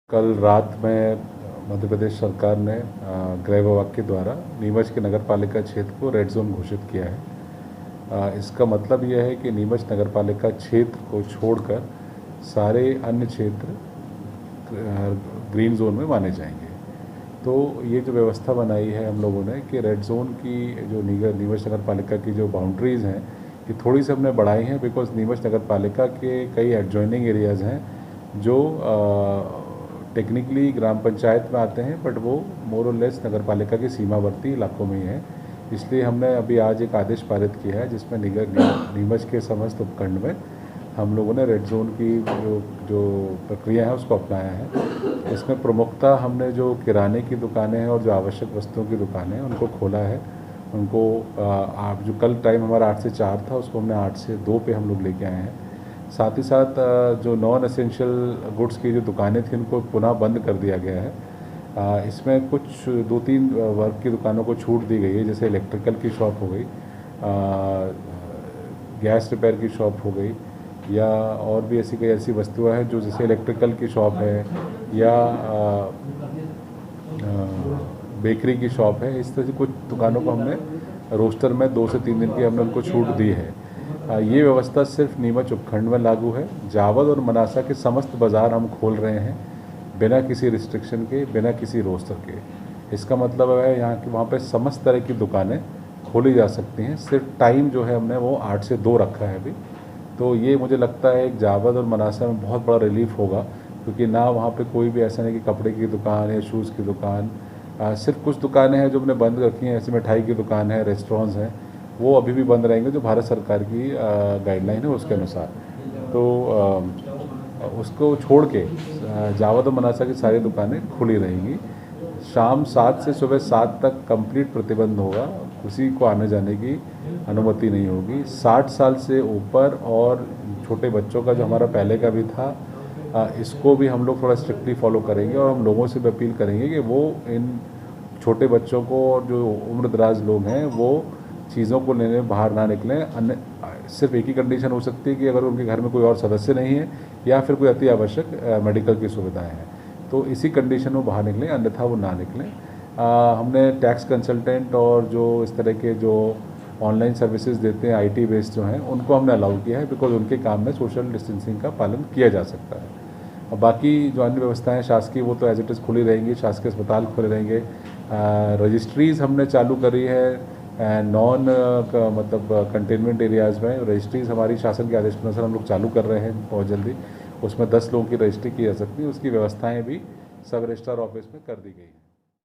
कल रात में मध्य प्रदेश सरकार ने गृह विभाग के द्वारा नीमच के नगर पालिका क्षेत्र को रेड जोन घोषित किया है। इसका मतलब यह है कि नीमच नगर पालिका क्षेत्र को छोड़कर सारे अन्य क्षेत्र ग्रीन जोन में माने जाएंगे। तो ये जो व्यवस्था बनाई है हम लोगों ने कि रेड जोन की जो नीमच नगर पालिका की जो बाउंड्रीज़ हैं ये थोड़ी सी हमने बढ़ाई हैं, बिकॉज नीमच नगर पालिका के कई एडजॉइनिंग एरियाज़ हैं जो टेक्निकली ग्राम पंचायत में आते हैं, बट वो मोर और लेस नगर पालिका के सीमावर्ती इलाकों में ही है। इसलिए हमने अभी आज एक आदेश पारित किया है जिसमें नीमच के समस्त उपखंड में हम लोगों ने रेड जोन की जो प्रक्रिया है उसको अपनाया है। इसमें प्रमुखता हमने जो किराने की दुकानें हैं और जो आवश्यक वस्तुओं की दुकानें हैं उनको खोला है। उनको आप जो कल टाइम हमारा 8 से 4 था उसको हमने 8 से 2 पे हम लोग लेके आए हैं। साथ ही साथ जो नॉन एसेंशियल गुड्स की जो दुकानें थी उनको पुनः बंद कर दिया गया है। इसमें कुछ 2-3 वर्ग की दुकानों को छूट दी गई है, जैसे इलेक्ट्रिकल की शॉप हो गई, गैस रिपेयर की शॉप हो गई, या और भी ऐसी कई ऐसी वस्तुएं हैं जो जैसे इलेक्ट्रिकल की शॉप है या बेकरी की शॉप है। इस तरह से कुछ दुकानों को हमने रोस्टर में 2 से 3 दिन की हमने उनको छूट दी है। ये व्यवस्था सिर्फ नीमच उपखंड में लागू है। जावद और मनासा के समस्त बाज़ार हम खोल रहे हैं बिना किसी रिस्ट्रिक्शन के, बिना किसी रोस्टर के। इसका मतलब है यहाँ की वहाँ पे समस्त तरह की दुकानें खोली जा सकती हैं। सिर्फ टाइम जो है हमने वो 8 से 2 रखा है अभी। तो ये मुझे लगता है एक जावद और मनासा में बहुत बड़ा रिलीफ होगा, क्योंकि ना वहाँ पे कोई भी ऐसा नहीं कि कपड़े की दुकान या शूज़ की दुकान, सिर्फ कुछ दुकानें हैं जो हमने बंद रखी हैं, ऐसे मिठाई की दुकान है, रेस्टोरेंट्स हैं, वो अभी भी बंद रहेंगे जो भारत सरकार की गाइडलाइन है उसके अनुसार। तो उसको छोड़ के जावद और मनासा की सारी दुकानें खुली रहेंगी। शाम 7 से सुबह 7 तक कंप्लीट प्रतिबंध होगा, किसी को आने जाने की अनुमति नहीं होगी। 60 साल से ऊपर और छोटे बच्चों का जो हमारा पहले का भी था, इसको भी हम लोग थोड़ा स्ट्रिक्टली फॉलो करेंगे और हम लोगों से भी अपील करेंगे कि वो इन छोटे बच्चों को और जो उम्र दराज लोग हैं वो चीज़ों को लेने बाहर ना निकलें। अन्य सिर्फ एक ही कंडीशन हो सकती है कि अगर उनके घर में कोई और सदस्य नहीं है या फिर कोई अति आवश्यक मेडिकल की सुविधाएं हैं, तो इसी कंडीशन में बाहर निकलें, अन्यथा वो ना निकलें। हमने टैक्स कंसल्टेंट और जो इस तरह के जो ऑनलाइन सर्विसेज देते हैं IT बेस्ड जो हैं उनको हमने अलाउ किया है, बिकॉज उनके काम में सोशल डिस्टेंसिंग का पालन किया जा सकता है। और बाकी जो अन्य व्यवस्थाएं शासकीय वो तो एज इट इज़ खुली रहेंगी, शासकीय अस्पताल खुले रहेंगे। रजिस्ट्रीज़ हमने चालू करी है नॉन मतलब कंटेनमेंट एरियाज़ में। रजिस्ट्रीज़ हमारी शासन के आदेश के अनुसार हम लोग चालू कर रहे हैं बहुत जल्दी। उसमें 10 लोगों की रजिस्ट्री की जा सकती है, उसकी व्यवस्थाएं भी सब रजिस्ट्रार ऑफिस में कर दी गई हैं।